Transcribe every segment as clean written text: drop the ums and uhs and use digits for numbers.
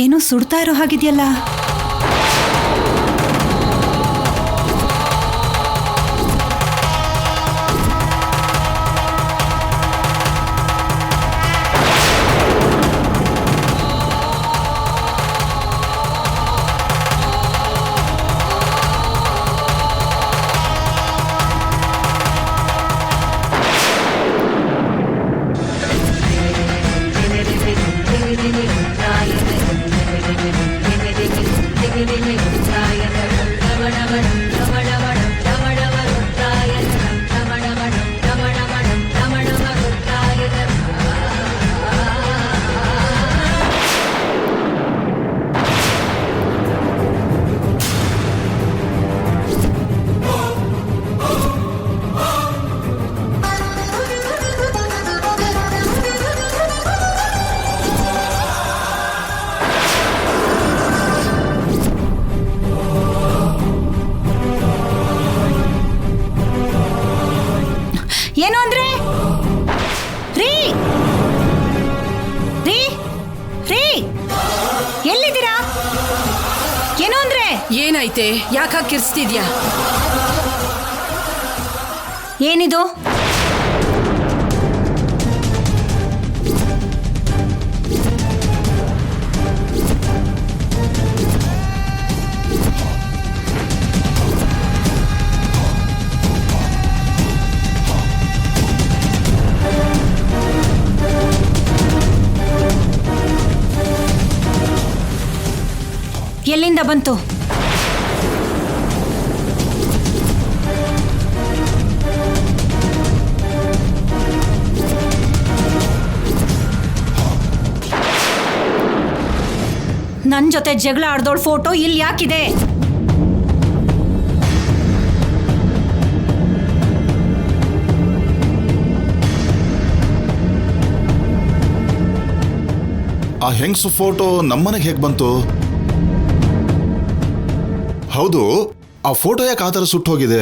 ಏನೋ ಸುಡ್ತಾ ಇರೋ ಹಾಗಿದೆಯಲ್ಲ. ಏನು ಅಂದ್ರೆ ರೀ ರೀ ರೀ ಎಲ್ಲಿದ್ದೀರಾ? ಏನು ಅಂದ್ರೆ ಏನಾಯ್ತೆ? ಯಾಕೆ ಕಿರ್ಸ್ತಿದ್ಯಾ? ಏನಿದು? ಎಲ್ಲಿಂದ ಬಂತು? ನನ್ ಜೊತೆ ಜಗಳ ಆಡ್ದೋಳ್ ಫೋಟೋ ಇಲ್ಲಿ ಯಾಕಿದೆ? ಆ ಹೆಂಗ್ಸು ಫೋಟೋ ನಮ್ಮನೆಗೆ ಹೇಗೆ ಬಂತು? ಹೌದು, ಆ ಫೋಟೋ ಯಾಕೆ ಆ ಥರ ಸುಟ್ಟು ಹೋಗಿದೆ?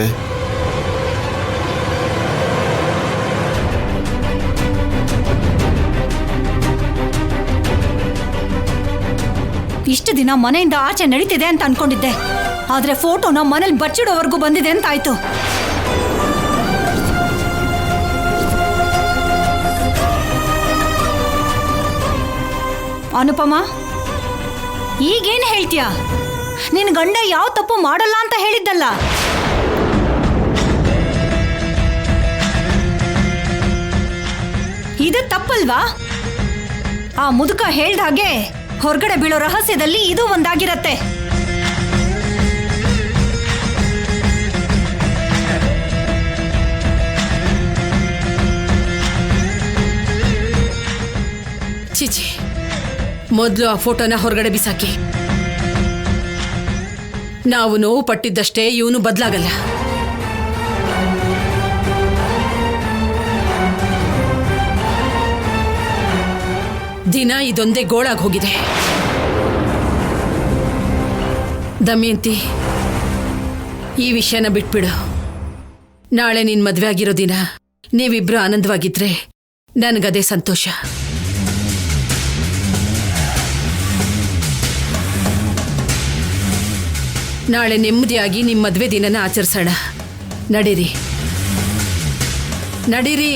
ಇಷ್ಟು ದಿನ ಮನೆಯಿಂದ ಆಚೆ ನಡೀತಿದೆ ಅಂತ ಅನ್ಕೊಂಡಿದ್ದೆ, ಆದ್ರೆ ಫೋಟೋನ ಮನೇಲಿ ಬಚ್ಚಿಡೋವರೆಗೂ ಬಂದಿದೆ ಅಂತ ಆಯ್ತು. ಅನುಪಮ, ಈಗೇನು ಹೇಳ್ತೀಯಾ? ನಿನ್ ಗಂಡ ಯಾವ ತಪ್ಪು ಮಾಡಲ್ಲ ಅಂತ ಹೇಳಿದ್ದಲ್ಲ. ಇದು ತಪ್ಪಲ್ವಾ? ಆ ಮುದುಕ ಹೇಳ್ದ ಹಾಗೆ ಹೊರಗಡೆ ಬೀಳೋ ರಹಸ್ಯದಲ್ಲಿ ಇದು ಒಂದಾಗಿರತ್ತೆ. ಚಿಚಿ, ಮೊದಲು ಆ ಫೋಟೋನ ಹೊರಗಡೆ ಬಿಸಾಕಿ. ನಾವು ನೋವು ಪಟ್ಟಿದ್ದಷ್ಟೇ ಇವನು ಬದಲಾಗಲ್ಲ. ದಿನ ಇದೊಂದೇ ಗೋಳಾಗಿ ಹೋಗಿದೆ. ದಮಯಂತಿ, ಈ ವಿಷಯನ ಬಿಟ್ಬಿಡು. ನಾಳೆ ನಿನ್ ಮದ್ವೆ ಆಗಿರೋ ದಿನ ನೀವಿಬ್ರು ಆನಂದವಾಗಿದ್ರೆ ನನಗದೇ ಸಂತೋಷ. ನಾಳೆ ನೆಮ್ಮದಿಯಾಗಿ ನಿಮ್ಮ ಮದುವೆ ದಿನನ ಆಚರಿಸೋಣ. ನಡೀರಿ ನಡೀರಿ.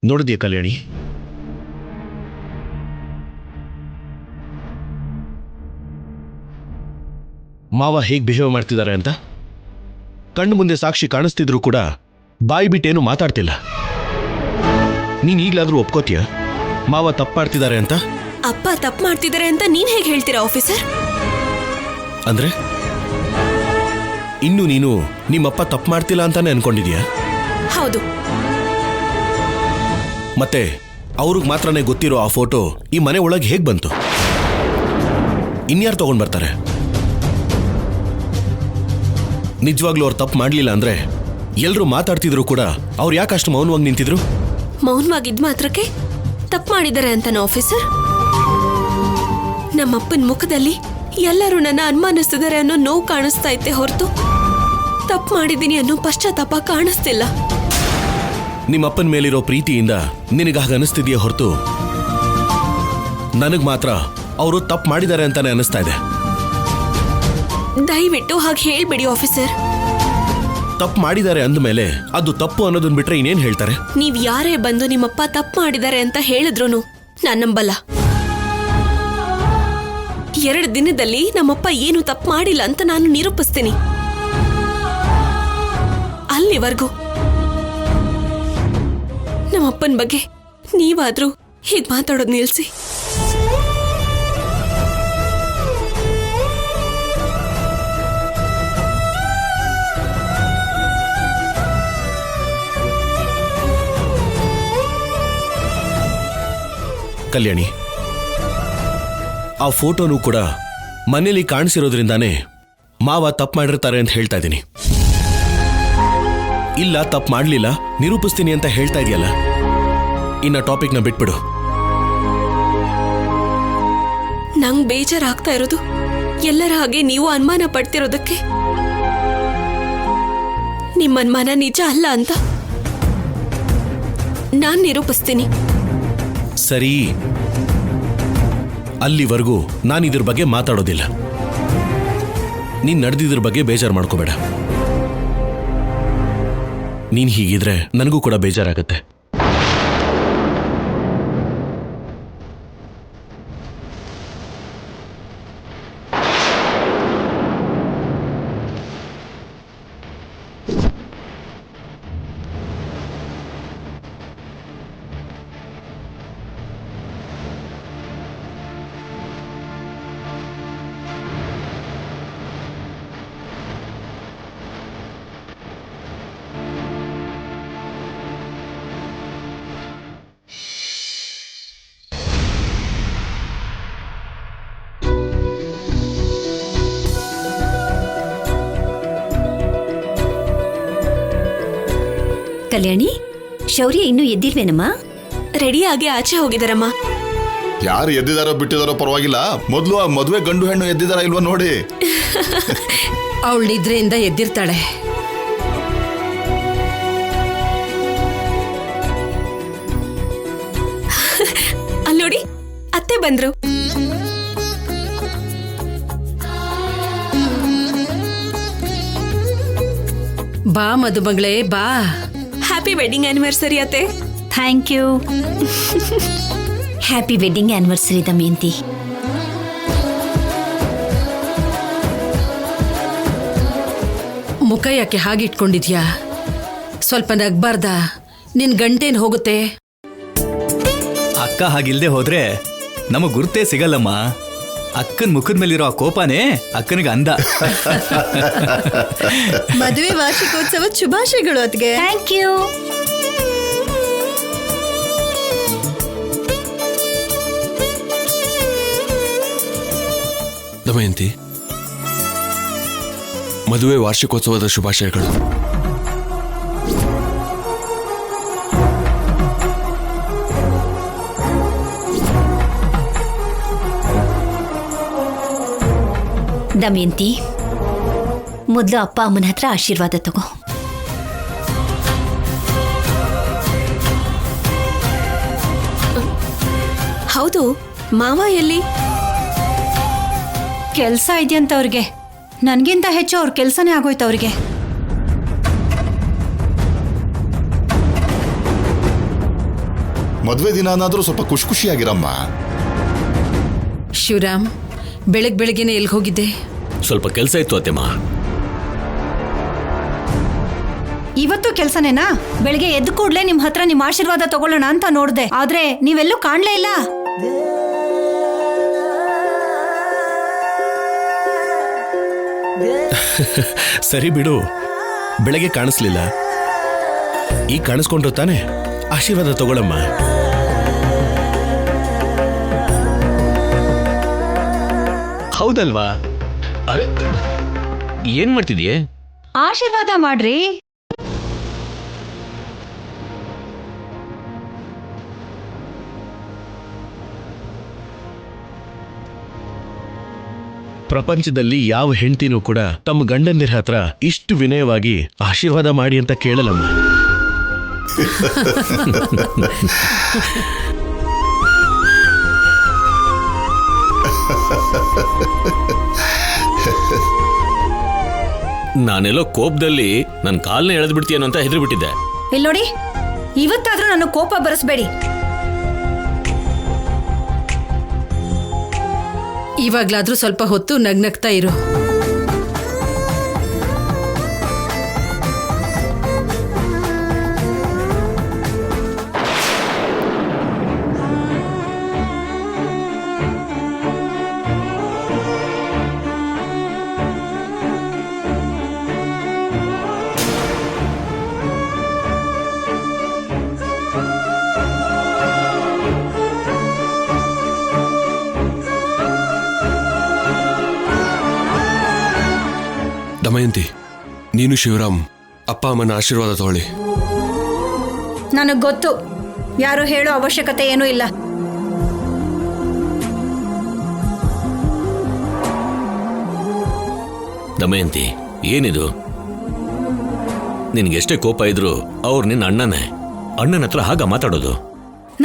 ನೋಡಿದ್ಯಾ ಕಲ್ಯಾಣಿ, ಮಾವ ಹೇಗೆ ಬಿಹೇವ್ ಮಾಡ್ತಿದ್ದಾರೆ ಅಂತ? ಕಣ್ಣು ಮುಂದೆ ಸಾಕ್ಷಿ ಕಾಣಿಸ್ತಿದ್ರು ಕೂಡ ಬಾಯಿ ಬಿಟ್ಟೇನು ಮಾತಾಡ್ತಿಲ್ಲ. ನೀನ್ ಈಗಲಾದ್ರೂ ಒಪ್ಕೋತೀಯ ಮಾವ ತಪ್ಪು ಮಾಡ್ತಿದ್ದಾರೆ ಅಂತ? ಅಪ್ಪ ತಪ್ಪು ಮಾಡ್ತಿದ್ದಾರೆ ಅಂತ ನೀನ್ ಹೇಗೆ ಹೇಳ್ತೀರಾ ಆಫೀಸರ್? ಅಂದ್ರೆ ಇನ್ನು ನೀನು ನಿಮ್ಮಪ್ಪ ತಪ್ಪು ಮಾಡ್ತಿಲ್ಲ ಅಂತಾನೆ ಅನ್ಕೊಂಡಿದ್ಯಾ? ಹೌದು. ಮತ್ತೆ ಅವ್ರಿಗೆ ಮಾತ್ರನೇ ಗೊತ್ತಿರೋ ಆ ಫೋಟೋ ಈ ಮನೆ ಒಳಗೆ ಹೇಗ್ ಬಂತು? ಇನ್ಯಾರು ತಗೊಂಡ್ ಬರ್ತಾರೆ? ನಿಜವಾಗ್ಲೂ ಅವ್ರು ತಪ್ಪು ಮಾಡ್ಲಿಲ್ಲ ಅಂದ್ರೆ ಎಲ್ರು ಮಾತಾಡ್ತಿದ್ರು ಕೂಡ ಅವ್ರು ಯಾಕಷ್ಟು ಮೌನವಾಗಿ ನಿಂತಿದ್ರು? ಮೌನವಾಗಿದ್ ಮಾತ್ರಕ್ಕೆ ತಪ್ಪು ಮಾಡಿದ್ದಾರೆ ಅಂತಾನ ಆಫೀಸರ್? ನಮ್ಮಪ್ಪನ ಮುಖದಲ್ಲಿ ಎಲ್ಲರೂ ನನ್ನ ಅನುಮಾನಿಸ್ತಿದ್ದಾರೆ ಅನ್ನೋ ನೋವು ಕಾಣಿಸ್ತಾ ಇತ್ತೆ ಹೊರತು ತಪ್ಪು ಮಾಡಿದ್ದೀನಿ ಅನ್ನೋ ಪಶ್ಚಾತ್ತಾಪ ಕಾಣಿಸ್ತಿಲ್ಲ. ನಿಮ್ಮಪ್ಪನ ಮೇಲಿರೋ ಪ್ರೀತಿಯಿಂದ ನಿನಗಾಗ ಅನಿಸ್ತಿದೆಯೇ ಹೊರತು ನನಗ್ ಮಾತ್ರ ಅವರು ತಪ್ಪು ಮಾಡಿದ್ದಾರೆ ಅಂತಾನೆ ಅನಿಸ್ತಾ ಇದೆ. ದಯವಿಟ್ಟು ಹಾಗೆ ಹೇಳ್ಬಿಡಿ ಆಫೀಸರ್. ತಪ್ಪು ಮಾಡಿದ್ದಾರೆ ಅಂದಮೇಲೆ ಅದು ತಪ್ಪು ಅನ್ನೋದನ್ನ ಬಿಟ್ರೆ ಇನ್ನೇನ್ ಹೇಳ್ತಾರೆ? ನೀವ್ ಯಾರೇ ಬಂದು ನಿಮ್ಮಪ್ಪ ತಪ್ಪು ಮಾಡಿದ್ದಾರೆ ಅಂತ ಹೇಳಿದ್ರು ನಾನ್ ನಂಬಲ್ಲ. 2 ದಿನದಲ್ಲಿ ನಮ್ಮಪ್ಪ ಏನು ತಪ್ಪು ಮಾಡಿಲ್ಲ ಅಂತ ನಾನು ನಿರೂಪಿಸ್ತೀನಿ. ಅಲ್ಲಿವರೆಗೂ ನಮ್ಮಪ್ಪನ ಬಗ್ಗೆ ನೀವಾದ್ರೂ ಹೀಗ್ ಮಾತಾಡೋದು ನಿಲ್ಸಿ. ಕಲ್ಯಾಣಿ, ಆ ಫೋಟೋನು ಕೂಡ ಮನೇಲಿ ಕಾಣಿಸಿರೋದ್ರಿಂದಾನೇ ಮಾವ ತಪ್ಪು ಮಾಡಿರ್ತಾರೆ ಅಂತ ಹೇಳ್ತಾ ಇದ್ದೀನಿ. ಇಲ್ಲ ತಪ್ಪು ಮಾಡ್ಲಿಲ್ಲ ನಿರೂಪಿಸ್ತೀನಿ ಅಂತ ಹೇಳ್ತಾ ಇದೆಯಲ್ಲ, ಇನ್ನ ಟಾಪಿಕ್ನ ಬಿಟ್ಬಿಡು. ನಂಗ್ ಬೇಜಾರಾಗ್ತಾ ಇರೋದು ಎಲ್ಲರ ಹಾಗೆ ನೀವು ಅನುಮಾನ ಪಡ್ತಿರೋದಕ್ಕೆ. ನಿಮ್ಮ ಅನುಮಾನ ನಿಜ ಅಲ್ಲ ಅಂತ ನಾನ್ ನಿರೂಪಿಸ್ತೀನಿ. ಸರಿ, ಅಲ್ಲಿವರೆಗೂ ನಾನು ಇದ್ರ ಬಗ್ಗೆ ಮಾತಾಡೋದಿಲ್ಲ. ನೀನ್ ನಡೆದಿದ್ರ ಬಗ್ಗೆ ಬೇಜಾರು ಮಾಡ್ಕೋಬೇಡ. ನೀನ್ ಹೀಗಿದ್ರೆ ನನಗೂ ಕೂಡ ಬೇಜಾರಾಗತ್ತೆ. ಕಲ್ಯಾಣಿ, ಶೌರ್ಯ ಇನ್ನೂ ಎದ್ದಿಲ್ವೇನಮ್ಮ? ರೆಡಿಯಾಗಿ ಆಚೆ ಹೋಗಿದಾರಮ್ಮ. ಯಾರು ಎದ್ದಿದಾರೋ ಬಿಟ್ಟಿದಾರೋ ಪರವಾಗಿಲ್ಲ, ಮೊದಲು ಆ ಮದುವೆ ಗಂಡು ಹೆಣ್ಣು ಎದ್ದಿದಾರ ಇಲ್ವಾ ನೋಡಿ. ಅವಳು ನಿದ್ರೆಯಿಂದ ಎದ್ದಿರ್ತಾಳೆ. ಅಲ್ಲೋಡಿ, ಅತ್ತೆ ಬಂದ್ರು. ಬಾ ಮದುಮಗಳೇ ಬಾ. ಹ್ಯಾಪಿ ವೆಡ್ಡಿಂಗ್ ಆನಿವರ್ಸರಿ ಅತ್ತೆ. Thank you. Happy wedding anniversary Damayanti. ಮುಖ ಯಾಕೆ ಹಾಗಿಟ್ಕೊಂಡಿದ್ಯಾ? ಸ್ವಲ್ಪ ನಗ್ಬಾರ್ದ? ನಿನ್ ಗಂಟೇನ್ ಹೋಗುತ್ತೆ? ಅಕ್ಕ ಹಾಗಿಲ್ದೆ ಹೋದ್ರೆ ನಮಗ್ ಗುರುತೇ ಸಿಗಲ್ಲಮ್ಮ. ಅಕ್ಕನ ಮುಖದ ಮೇಲಿರೋ ಆ ಕೋಪನೇ ಅಕ್ಕನಿಗೆ ಅಂದ. ಮದುವೆ ವಾರ್ಷಿಕೋತ್ಸವ ಶುಭಾಶಯಗಳು ಅದ್ಗೆ. Thank you. ದಮಯಂತಿ, ಮದುವೆ ವಾರ್ಷಿಕೋತ್ಸವದ ಶುಭಾಶಯಗಳು. ದಮಯಂತಿ, ಮೊದಲು ಅಪ್ಪ ಅಮ್ಮನ ಹತ್ರ ಆಶೀರ್ವಾದ ತಗೋ. ಹೌದು, ಮಾವ ಎಲ್ಲಿ? ಕೆಲ್ಸ ಇದೆಯಂತ ಅವ್ರಿಗೆ. ನನ್ಗಿಂತ ಹೆಚ್ಚು ಅವ್ರ ಕೆಲ್ಸನೇ ಆಗೋಯ್ತು ಅವ್ರಿಗೆ. ಮದುವೆ ದಿನ ಅನ್ನಾದ್ರೂ ಸ್ವಲ್ಪ ಖುಷಿ ಖುಷಿಯಾಗಿರಮ್ಮ. ಶಿವರಾಮ್, ಬೆಳಗ್ಗೆನೆ ಎಲ್ಗೆ ಹೋಗಿದ್ದೆ? ಸ್ವಲ್ಪ ಕೆಲಸ ಇತ್ತು ಅತ್ತೆಮ್ಮ. ಇವತ್ತು ಕೆಲ್ಸನೇನಾ? ಬೆಳಿಗ್ಗೆ ಎದ್ದು ಕೂಡ್ಲೆ ನಿಮ್ ಹತ್ರ ನಿಮ್ ಆಶೀರ್ವಾದ ತಗೊಳ್ಳೋಣ ಅಂತ ನೋಡ್ದೆ, ಆದ್ರೆ ನೀವೆಲ್ಲೂ ಕಾಣ್ಲೇ ಇಲ್ಲ. ಸರಿ ಬಿಡು, ಬೆಳಗ್ಗೆ ಕಾಣಿಸ್ಲಿಲ್ಲ. ಈಗ ಕಾಣಿಸ್ಕೊಂಡ್ರು ತಾನೆ, ಆಶೀರ್ವಾದ ತಗೊಳಮ್ಮ. ಹೌದಲ್ವಾ? ಅರೆ ಏನ್ ಮಾಡ್ತಿದ್ಯೆ? ಆಶೀರ್ವಾದ ಮಾಡ್ರಿ. ಪ್ರಪಂಚದಲ್ಲಿ ಯಾವ ಹೆಂಡತಿನೂ ಕೂಡ ತಮ್ಮ ಗಂಡಂದಿರ ಹತ್ರ ಇಷ್ಟು ವಿನಯವಾಗಿ ಆಶೀರ್ವಾದ ಮಾಡಿ ಅಂತ ಕೇಳಲಮ್ಮ. ನಾನೆಲ್ಲೋ ಕೋಪದಲ್ಲಿ ನನ್ನ ಕಾಲ್ನ ಎಳೆದು ಬಿಡ್ತೀಯನೋ ಅಂತ ಹೆದರಿ ಬಿಟ್ಟಿದ್ದೆ. ಇಲ್ಲಿ ನೋಡಿ, ಇವತ್ತಾದ್ರೂ ನನ್ನ ಕೋಪ ಬರೆಸ್ಬೇಡಿ. ಇವಾಗ್ಲಾದ್ರೂ ಸ್ವಲ್ಪ ಹೊತ್ತು ನಗ್ನಗ್ತಾ ಇರು. ದಮಯಂತಿ, ನೀನು ಶಿವರಾಮ್ ಅಪ್ಪ ಅಮ್ಮನ ಆಶೀರ್ವಾದ ತಗೊಳ್ಳಿ. ನನಗ್ ಗೊತ್ತು, ಯಾರು ಹೇಳೋ ಅವಶ್ಯಕತೆ ಏನೂ ಇಲ್ಲ. ದಮಯಂತಿ, ಏನಿದು? ನಿನ್ಗೆಷ್ಟೇ ಕೋಪ ಇದ್ರು ಅವ್ರು ನಿನ್ನ ಅಣ್ಣನ ಹತ್ರ ಹಾಗ ಮಾತಾಡೋದು?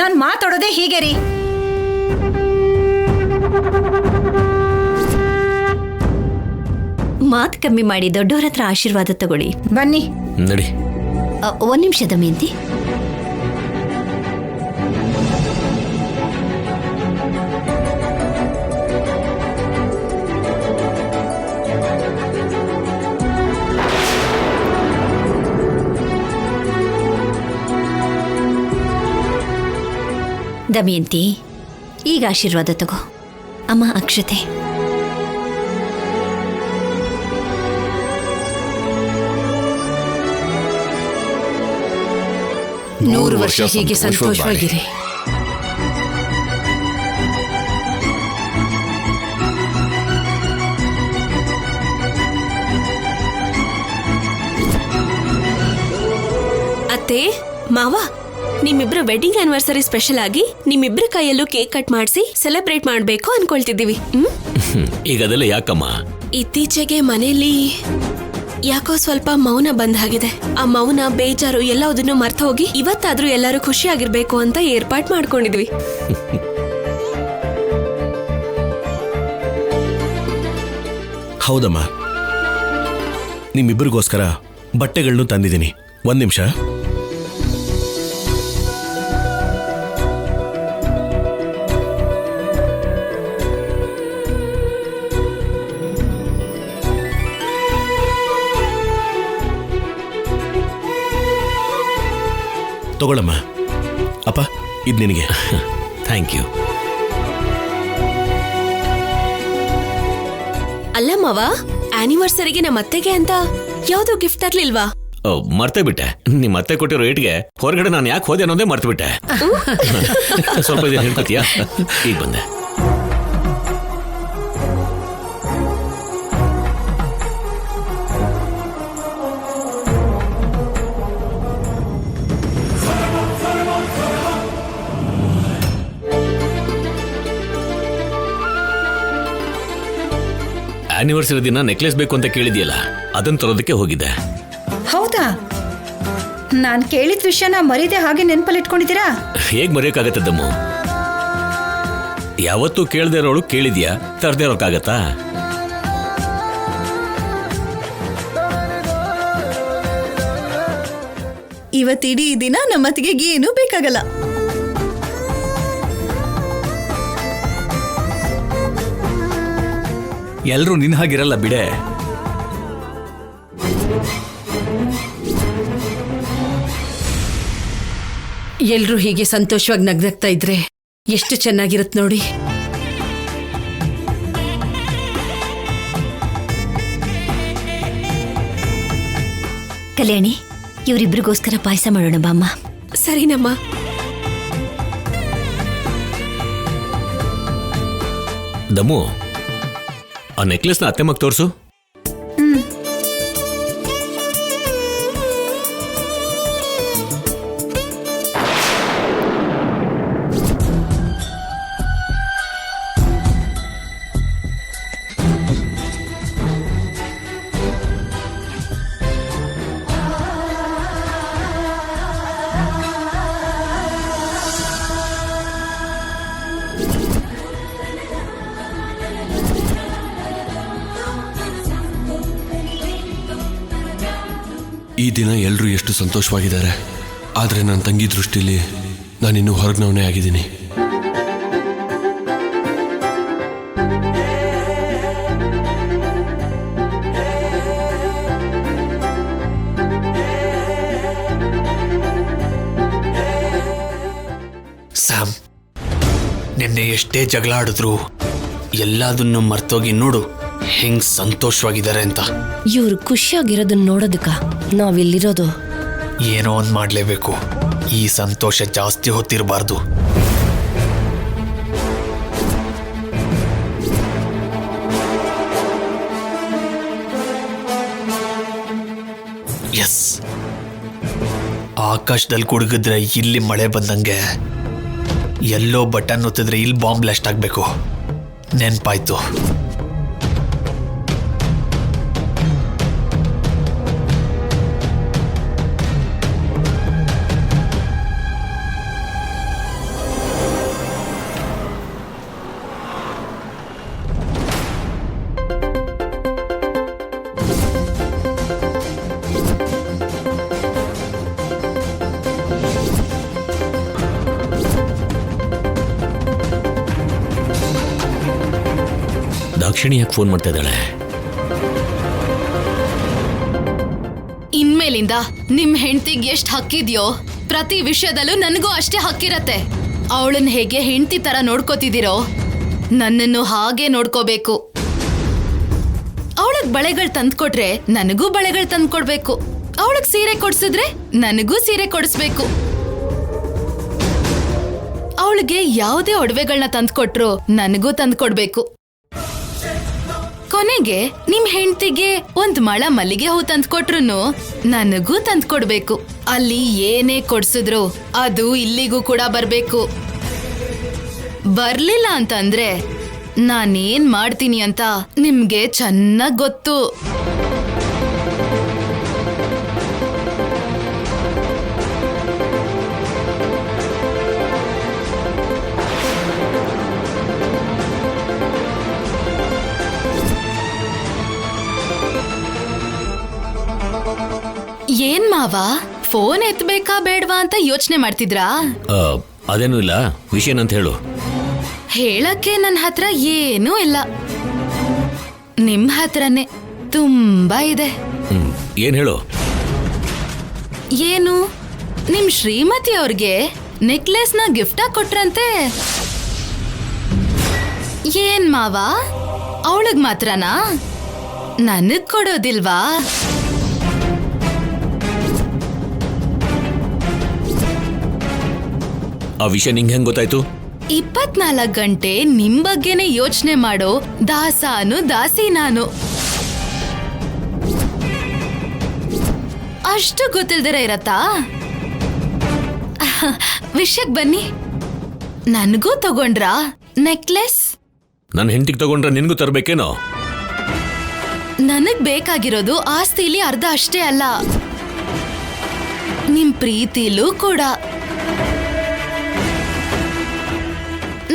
ನಾನ್ ಮಾತಾಡೋದೇ ಹೀಗೆ ರೀ. ಮಾತು ಕಮ್ಮಿ ಮಾಡಿ ದೊಡ್ಡವ್ರ ಹತ್ರ ಆಶೀರ್ವಾದ ತಗೊಳ್ಳಿ. ಬನ್ನಿ. ನಡಿ. ಒಂದ್ ನಿಮಿಷ ದಮಯಂತಿ. ದಮಯಂತಿ, ಈಗ ಆಶೀರ್ವಾದ ತಗೋ. ಅಮ್ಮ ಅಕ್ಷತೆ. 100 ವರ್ಷ ಹೀಗೆ ಸಂತೋಷವಾಗಿರಿ. ಅತ್ತೆ, ಮಾವ, ನಿಮ್ಮಿಬ್ರ ವೆಡ್ಡಿಂಗ್ ಆನಿವರ್ಸರಿ ಸ್ಪೆಷಲ್ ಆಗಿ ನಿಮ್ಮಿಬ್ರ ಕೈಯಲ್ಲೂ ಕೇಕ್ ಕಟ್ ಮಾಡಿಸಿ ಸೆಲೆಬ್ರೇಟ್ ಮಾಡ್ಬೇಕು ಅನ್ಕೊಳ್ತಿದ್ದೀವಿ. ಈಗ ಅದೆಲ್ಲ ಯಾಕಮ್ಮ? ಇತ್ತೀಚೆಗೆ ಮನೆಯಲ್ಲಿ ಯಾಕೋ ಸ್ವಲ್ಪ ಮೌನ ಬಂದಾಗಿದೆ. ಆ ಮೌನ, ಬೇಜಾರು ಎಲ್ಲದನ್ನು ಮರ್ತು ಹೋಗಿ ಇವತ್ತಾದ್ರೂ ಎಲ್ಲರೂ ಖುಷಿಯಾಗಿರ್ಬೇಕು ಅಂತ ಏರ್ಪಾಟ್ ಮಾಡ್ಕೊಂಡಿದ್ವಿ. ಹೌದಮ್ಮ, ನಿಮ್ಮಿಬ್ಬರಿಗೋಸ್ಕರ ಬಟ್ಟೆಗಳನ್ನು ತಂದಿದ್ದೀನಿ. ಒಂದ್ ನಿಮಿಷ. ತಗೊಳಮ್ಮ. ಅಪ್ಪ, ಇದು ನಿನಗೆ. Thank you. ಅಲ್ಲ ಮಾವ, ಆನಿವರ್ಸರಿಗೆ ನಮ್ಮ ಅತ್ತೆಗೆ ಅಂತ ಯಾವ್ದು ಗಿಫ್ಟ್ ತರ್ಲಿಲ್ವಾ? ಮರ್ತೇ ಬಿಟ್ಟೆ. ನಿಮ್ಮ ಅತ್ತೆ ಕೊಟ್ಟಿರೋ ರೇಟ್ಗೆ ಹೊರಗಡೆ ನಾನು ಯಾಕೆ ಹೋದೆ ಅನ್ನೋದೇ ಮರ್ತು ಬಿಟ್ಟೆ. ಸ್ವಲ್ಪ ಇದನ್ನ ಹೇಳ್ಕೊತೀಯಾ? ಈಗ ಬಂದೆ. ಆನಿವರ್ಸರಿ ದಿನ ನೆಕ್ಲೆಸ್ ಬೇಕು ಅಂತ ಕೇಳಿದ್ಯಲ್ಲ, ಅದನ್ನ ತರೋದಕ್ಕೆ ಹೋಗಿದ್ದೆ. ಹೌದಾ? ನಾನ್ ಕೇಳಿದ ವಿಷಯನ ಮರೀದೆ ಹಾಗೆ ನೆನಪಲ್ಲಿ ಇಟ್ಕೊಂಡಿದ್ದೀರಾ? ಹೇಗ್ ಮರೆಯೋಕ್ಕಾಗತ್ತೆ ದಮ್ಮು? ಯಾವತ್ತೂ ಕೇಳದೆ ಇರೋಳು ಕೇಳಿದ್ಯಾ, ತರದೇ ಇರೋಕ್ಕಾಗತ್ತಾ? ಇವತ್ತಿಡೀ ದಿನ ನಮ್ಮತ್ತಿಗೆ ಏನೂ ಬೇಕಾಗಲ್ಲ. ಎಲ್ರೂ ನಿನ್ ಹಾಗಿರಲ್ಲ ಬಿಡೆ. ಎಲ್ರೂ ಹೀಗೆ ಸಂತೋಷವಾಗಿ ನಗ್ನಗ್ತಾ ಇದ್ರೆ ಎಷ್ಟು ಚೆನ್ನಾಗಿರುತ್ತೆ ನೋಡಿ. ಕಲ್ಯಾಣಿ, ಇವರಿಬ್ರಿಗೋಸ್ಕರ ಪಾಯಸ ಮಾಡೋಣ ಬಾಮ್ಮ. ಸರಿನಮ್ಮ. ದಮ್ಮು, ಆ ನೆಕ್ಲೆಸ್ನ ಅತ್ತೆ ಮಗ ತೋರ್ಸು. ಈ ದಿನ ಎಲ್ಲರೂ ಎಷ್ಟು ಸಂತೋಷವಾಗಿದ್ದಾರೆ. ಆದರೆ ನನ್ನ ತಂಗಿ ದೃಷ್ಟಿಲಿ ನಾನಿನ್ನೂ ಹೊರಗ್ನವನೇ ಆಗಿದ್ದೀನಿ. ಸ್ಯಾಮ್, ನಿನ್ನೆ ಎಷ್ಟೇ ಜಗಳ ಆಡಿದ್ರು ಎಲ್ಲದನ್ನು ಮರ್ತೋಗಿ ನೋಡು ಹೆಂಗ್ ಸಂತೋಷವಾಗಿದ್ದಾರೆ ಅಂತ. ಇವ್ರು ಖುಷಿಯಾಗಿರೋದನ್ನ ನೋಡೋದಕ್ಕ ನಾವಿಲ್ಲಿರೋದು. ಏನೋ ಒಂದ್ ಮಾಡ್ಲೇಬೇಕು. ಈ ಸಂತೋಷ ಜಾಸ್ತಿ ಹೊತ್ತಿರಬಾರ್ದು. ಎಸ್, ಆಕಾಶದಲ್ಲಿ ಕುಡುಗಿದ್ರೆ ಇಲ್ಲಿ ಮಳೆ ಬಂದಂಗೆ, ಎಲ್ಲೋ ಬಟನ್ ಒತ್ತಿದ್ರೆ ಇಲ್ಲಿ ಬಾಂಬ್ ಬ್ಲಾಸ್ಟ್ ಆಗ್ಬೇಕು. ನೆನ್ಪಾಯ್ತು. ದಾಕ್ಷಿಣಿ ಯಾಕೆ ಫೋನ್ ಮಾಡ್ತಾ ಇದ್ದಾಳೆ? ಇನ್ಮೇಲಿಂದ ನಿಮ್ ಹೆಂಡತಿಗೆ ಎಷ್ಟು ಹಕ್ಕಿದ್ಯೋ ಪ್ರತಿ ವಿಷಯದಲ್ಲೂ ನನಗೂ ಅಷ್ಟೇ ಹಕ್ಕಿರತ್ತೆ. ಅವಳನ್ನ ಹೇಗೆ ಹೆಂಡತಿ ತರ ನೋಡ್ಕೋತಿದ್ದೀರೋ ನನ್ನನ್ನು ಹಾಗೆ ನೋಡ್ಕೋಬೇಕು. ಅವಳಗ್ ಬಳೆಗಳು ತಂದ್ಕೊಟ್ರೆ ನನಗೂ ಬಳೆಗಳು ತಂದ್ಕೊಡ್ಬೇಕು. ಅವಳಗ್ ಸೀರೆ ಕೊಡ್ಸಿದ್ರೆ ನನಗೂ ಸೀರೆ ಕೊಡಿಸ್ಬೇಕು. ಅವಳಿಗೆ ಯಾವುದೇ ಒಡವೆಗಳನ್ನ ತಂದ್ಕೊಟ್ರು ನನಗೂ ತಂದ್ಕೊಡ್ಬೇಕು. ಕೊನೆಗೆ ನಿಮ್ ಹೆಂಡತಿಗೆ ಒಂದ್ ಮಳ ಮಲ್ಲಿಗೆ ಹೂ ತಂದ್ಕೊಟ್ರು ನನಗೂ ತಂದ್ಕೊಡ್ಬೇಕು. ಅಲ್ಲಿ ಏನೇ ಕೊಡ್ಸಿದ್ರು ಅದು ಇಲ್ಲಿಗೂ ಕೂಡ ಬರ್ಬೇಕು. ಬರ್ಲಿಲ್ಲ ಅಂತಂದ್ರೆ ನಾನೇನ್ ಮಾಡ್ತೀನಿ ಅಂತ ನಿಮ್ಗೆ ಚೆನ್ನಾಗ್ ಗೊತ್ತು. ಏನ್ ಮಾವ, ಫೋನ್ ಎತ್ಬೇಕಾ ಬೇಡ್ವಾ ಅಂತ ಯೋಚನೆ ಮಾಡ್ತಿದ್ರಾ? ಅದೇನೂ ಇಲ್ಲ, ವಿಷಯನಂತ ಹೇಳು. ಹೇಳಕ್ಕೆ ನನ್ನ ಹತ್ರ ಏನೂ ಇಲ್ಲ, ನಿಮ್ ಹತ್ರನೇ ತುಂಬಾ ಇದೆ. ಏನ್ ಹೇಳು? ಏನು, ನಿಮ್ ಶ್ರೀಮತಿ ಅವ್ರಿಗೆ ನೆಕ್ಲೆಸ್ನ ಗಿಫ್ಟ್ ಕೊಟ್ರಂತೆ. ಏನ್ ಮಾವ, ಅವಳಗ್ ಮಾತ್ರನಾ? ನನಗ್ ಕೊಡೋದಿಲ್ವಾ? ಆ ವಿಷಯ ನಿಂಗೆ ಹೆಂಗ್ ಗೊತ್ತಾಯ್ತು? 24 ಗಂಟೆ ನಿಮ್ ಬಗ್ಗೆನೆ ಯೋಚನೆ ಮಾಡೋ ದಾಸಿ ನಾನು. ಅಷ್ಟು ಗೊತ್ತಿಲ್ದಿರ ಇರತ್ತಾ? ವಿಷಯಕ್ ಬನ್ನಿ. ನನಗೂ ತಗೊಂಡ್ರಾ ನೆಕ್ಲೆಸ್? ನನ್ನ ಹೆಂಡತಿಗೆ ತಗೊಂಡ್ರೆ ನಿನ್ಗೂ ತರ್ಬೇಕೇನೋ? ನನಗ್ ಬೇಕಾಗಿರೋದು ಆಸ್ತಿಲಿ ಅರ್ಧ ಅಷ್ಟೇ ಅಲ್ಲ, ನಿಮ್ ಪ್ರೀತಿಲೂ ಕೂಡ.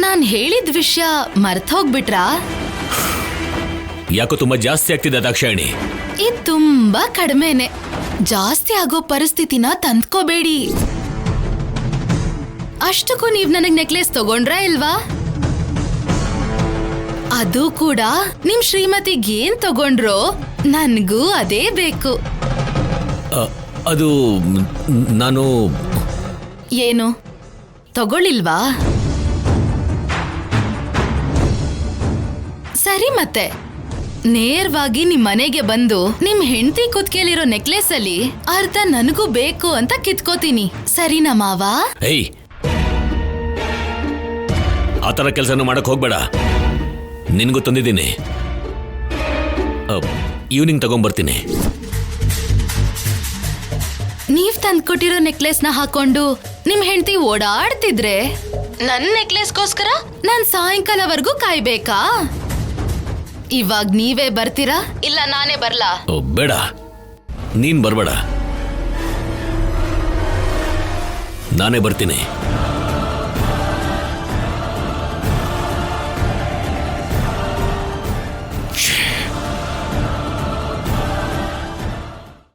ನಾನ್ ಹೇಳಿದ ವಿಷಯ ಮರ್ತ ಹೋಗ್ಬಿಟ್ರಾ? ಯಾಕೋ ತುಂಬಾ ಜಾಸ್ತಿ ಆಗ್ತಿದೆ ದಾಕ್ಷಾಯಣಿ. ಇದು ತುಂಬಾ ಕಡಿಮೆನೆ. ಜಾಸ್ತಿ ಆಗೋ ಪರಿಸ್ಥಿತಿನ ತಂದ್ಕೋಬೇಡಿ. ಅಷ್ಟಕ್ಕೂ ನೀವ್ ನನಗ್ ನೆಕ್ಲೆಸ್ ತಗೊಂಡ್ರಾ ಇಲ್ವಾ? ಅದು ಕೂಡ ನಿಮ್ ಶ್ರೀಮತಿಗೆ ಏನ್ ತಗೊಂಡ್ರೋ ನನ್ಗೂ ಅದೇ ಬೇಕು. ಅದು ನಾನು ಏನು ತಗೊಳ್ಳಿಲ್ವಾ? ಸರಿ, ಮತ್ತೆ ನೇರವಾಗಿ ನಿಮ್ ಮನೆಗೆ ಬಂದು ನಿಮ್ ಹೆಂಡತಿ ಕುತ್ಕೆಲಿರೋ ನೆಕ್ಲೆಸ್ ಅಲ್ಲಿ ಅರ್ಧ ನನಗೂ ಬೇಕು ಅಂತ ಕಿತ್ಕೋತೀನಿ. ಸರಿನಾ ಮಾವ? ಏಯ್, ಆ ಥರ ಕೆಲಸನ ಮಾಡಕ್ ಹೋಗ್ಬೇಡ. ನಿನ್ಗೂ ತಂದಿದ್ದೀನಿ, ಈವ್ನಿಂಗ್ ತಗೊಂಡ್ಬರ್ತೀನಿ. ನೀವ್ ತಂದ್ಕೊಟ್ಟಿರೋ ನೆಕ್ಲೆಸ್ ನ ಹಾಕೊಂಡು ನಿಮ್ ಹೆಂಡತಿ ಓಡಾಡ್ತಿದ್ರೆ ನನ್ ನೆಕ್ಲೆಸ್ಗೋಸ್ಕರ ನಾನ್ ಸಾಯಂಕಾಲವರೆಗೂ ಕಾಯ್ಬೇಕಾ? ಇವಾಗ ನೀವೇ ಬರ್ತೀರಾ ಇಲ್ಲ ನಾನೇ ಬರ್ಲಾ? ಬೇಡ, ನೀನ್ ಬರ್ಬೇಡ, ನಾನೇ ಬರ್ತೀನಿ.